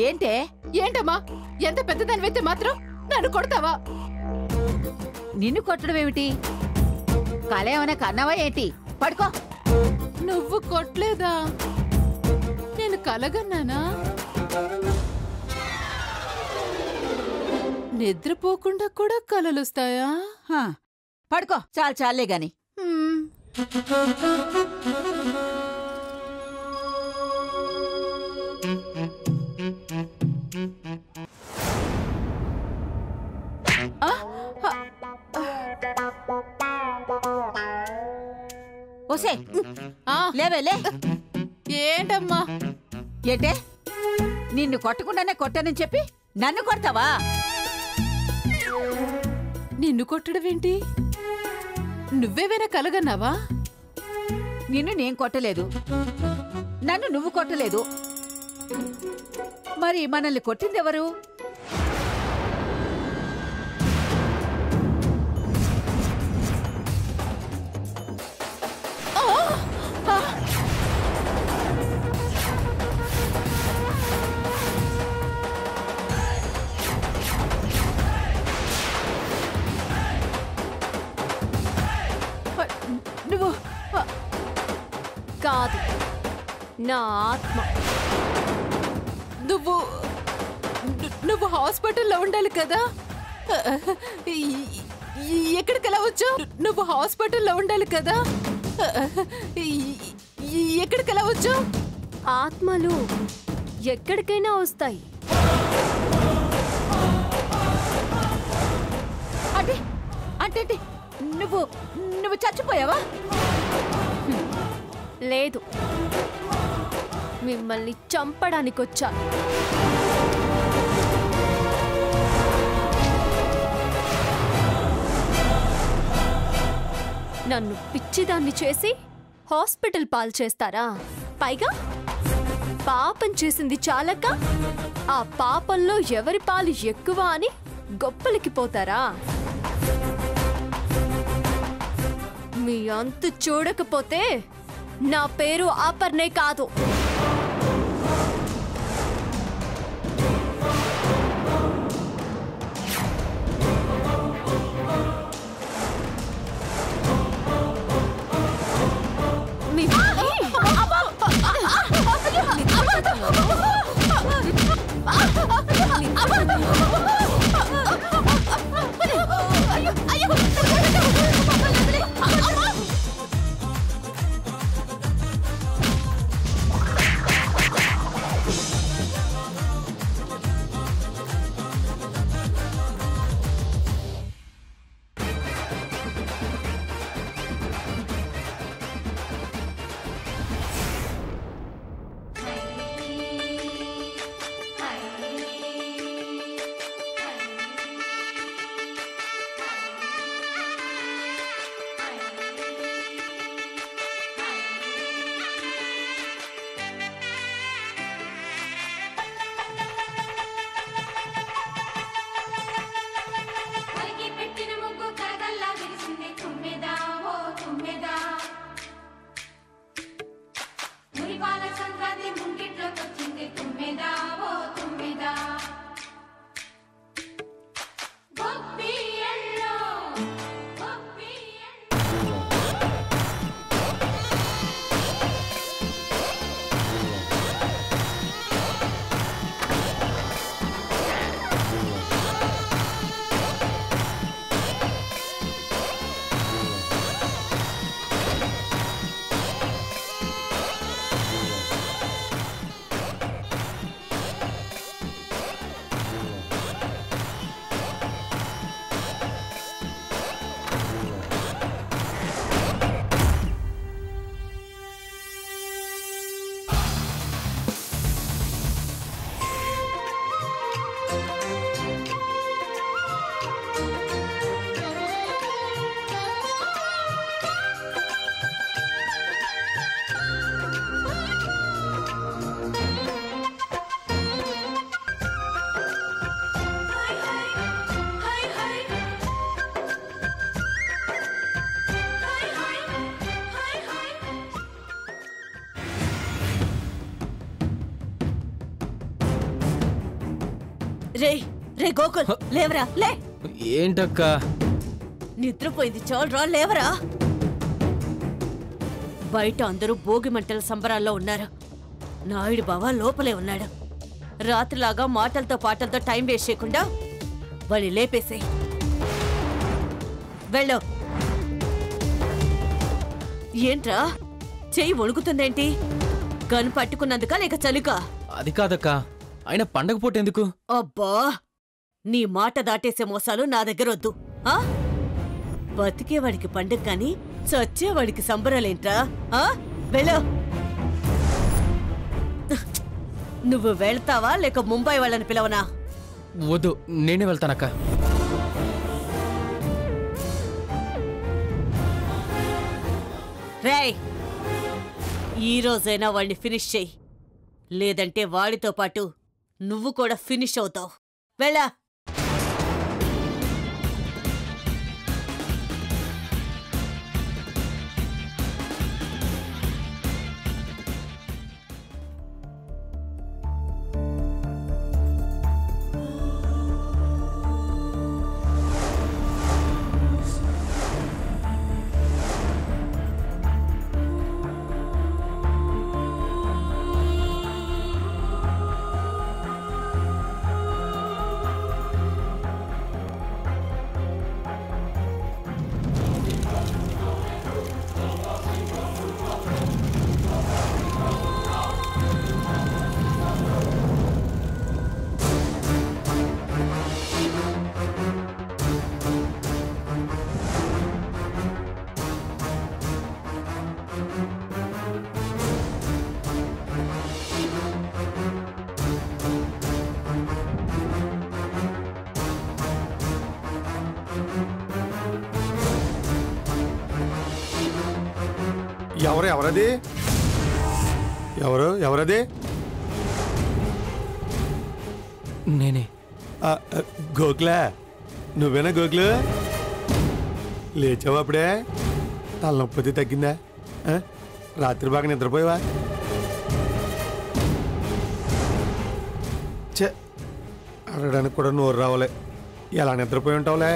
ఏంటే? ఏంటమ్మా, ఎంత పెద్దదానివైతే మాత్రం నన్ను కొడతావా? నిన్ను కొట్టడం ఏమిటి? కళ ఏమైనా కన్నావా ఏంటి? పడుకో. నువ్వు కొట్టలేదా? నేను కలగన్నానా? నిద్రపోకుండా కూడా కలలొస్తాయా? పడుకో, చాలు చాలే గాని. ఓసే లేవేలే. ఏంటమ్మా? ఏంటే? నిన్ను కొట్టకుండానే కొట్టానని చెప్పి నన్ను కొడతావా? నిన్ను కొట్టడమేంటి? నువ్వేవైనా కలగన్నావా? నిన్ను నేను కొట్టలేదు, నన్ను నువ్వు కొట్టలేదు. మరి మనల్ని కొట్టిందెవరు? నువ్వు కాదు, నా ఆత్మ. నువ్వు హాస్పిటల్లో ఉండాలి కదా? ఎక్కడికెలా వచ్చావు? నువ్వు హాస్పిటల్లో ఉండాలి కదా? ఎక్కడికెలా వచ్చావు? ఆత్మలు ఎక్కడికైనా వస్తాయి. అంటే అంటే నువ్వు చచ్చిపోయావా? లేదు, మిమ్మల్ని చంపడానికొచ్చా. నన్ను పిచ్చిదాన్ని చేసి హాస్పిటల్ పాలు చేస్తారా? పైగా పాపం చేసింది చాలక ఆ పాపంలో ఎవరి పాలు ఎక్కువ అని గొప్పలకి పోతారా? మీ అంతు చూడకపోతే నా పేరు ఆపర్నే కాదు. రే రే గోకుల్ లేవరా లే. ఏంటక్క? నిద్రపోయింది చాలురా లేవరా. బయట అందరూ భోగి మంటల సంబరాల్లో ఉన్నారు. నాయుడు బావ లోపలే ఉన్నాడు. రాత్రిలాగా మాటలతో పాటలతో టైం వేస్ట్ చేయకుండా వాళ్ళు లేపేసేయ్. వెళ్ళు. ఏంట్రా చెయ్యి వణుకుతుందేంటి? గన్ పట్టుకున్నందుక లేక చలికా? అది కాదక్క, ఆయన పండగ పూట ఎందుకు? అబ్బా నీ మాట దాటేసే మోసాలు నా దగ్గరొద్దు. ఆ బతికేవాడికి పండుగ కాని చచ్చేవాడికి సంబరాలేంట్రా? వెళ్ళు. నువ్వు వెళ్తావా లేక ముంబై వాళ్ళని పిలవనా? వద్దు, నేనే వెళ్తానక్క. రేయ్ ఈ రోజైనా వాడిని ఫినిష్ చెయ్యి, లేదంటే వాడితో పాటు నువ్వు కూడా ఫినిష్ అవుతావు. వెళ్ళా. ఎవరది? ఎవరది? నేనే. గోకులా, నువ్వేనా గోకులు? లేచావా అప్పుడే? తలనొప్పి తగ్గిందా? రాత్రి బాగా నిద్రపోయావా? చే అడగడానికి కూడా నోరు రావాలే. ఎలా నిద్రపోయి ఉంటావులే?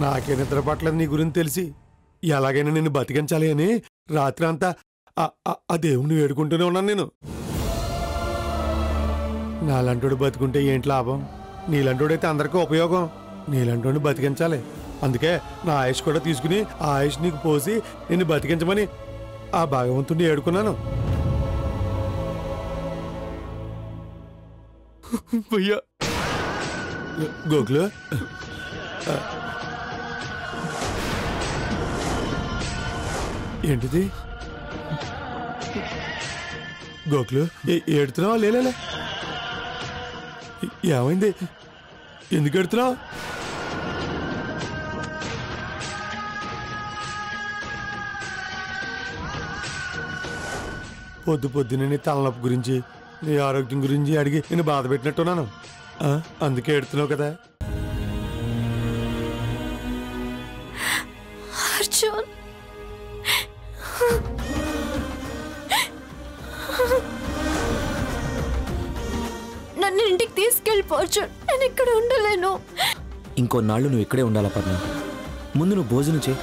నాకే నిద్ర పట్టలేదు నీ గురించి తెలిసి. ఎలాగైనా నిన్ను బతికించాలి అని రాత్రి అంతా ఆ దేవుణ్ణి వేడుకుంటూనే ఉన్నాను నేను. నాలంటోడు బతుకుంటే ఏంటి లాభం? నీలంటోడైతే అందరికీ ఉపయోగం. నీలంటోడిని బతికించాలి. అందుకే నా ఆయుష్ కూడా తీసుకుని ఆ ఆయుష్ నీకు పోసి నిన్ను బతికించమని ఆ భగవంతుడిని వేడుకున్నాను. గోకులు, ఏంటిది? గోకులు ఏడుతున్నావా? లేలే, ఏమైంది? ఎందుకు ఏడుతున్నావు? పొద్దునే నీ తలనొప్పి గురించి నీ ఆరోగ్యం గురించి అడిగి నేను బాధ పెట్టినట్టున్నాను. అందుకే ఏడుతున్నావు కదా. అర్జున్, నన్ను ఇంటికి తీసుకెళ్ళిపో అర్జున్. నేను ఇక్కడ ఉండలేను. ఇంకొన్నాళ్ళు నువ్వు ఇక్కడే ఉండాలా పద్మ? ముందు నువ్వు భోజనం చేయి.